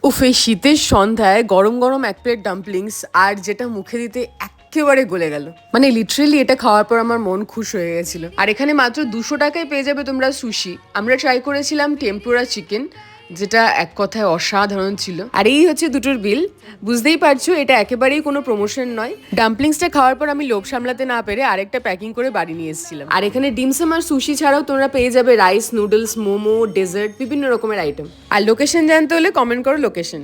উফ, এই শীতের সন্ধ্যায় গরম গরম এক প্লেট ডাম্পলিংস আর যেটা মুখে দিতে একেবারে গলে গেল, মানে লিটারেলি এটা খাওয়ার পর আমার মন খুশ হয়ে গেছিল। আর এখানে মাত্র 200 টাকায় পেয়ে যাবে তোমরা সুশি। আমরা ট্রাই করেছিলাম টেম্পুরা চিকেন, যেটা এক কথায় অসাধারণ ছিল। আর এই হচ্ছে দুটোর বিল। বুঝতেই পারছো এটা একেবারেই কোনো প্রমোশন নয়। ডাম্পলিংসটা খাওয়ার পর আমি লোভ সামলাতে না পেরে আরেকটা প্যাকিং করে বাড়ি নিয়ে এসেছিলাম। আর এখানে ডিমসাম আর সুশি ছাড়াও তোমরা পেয়ে যাবে রাইস, নুডলস, মোমো, ডেজার্ট, বিভিন্ন রকমের আইটেম। আর লোকেশন জানতে হলে কমেন্ট করো লোকেশন।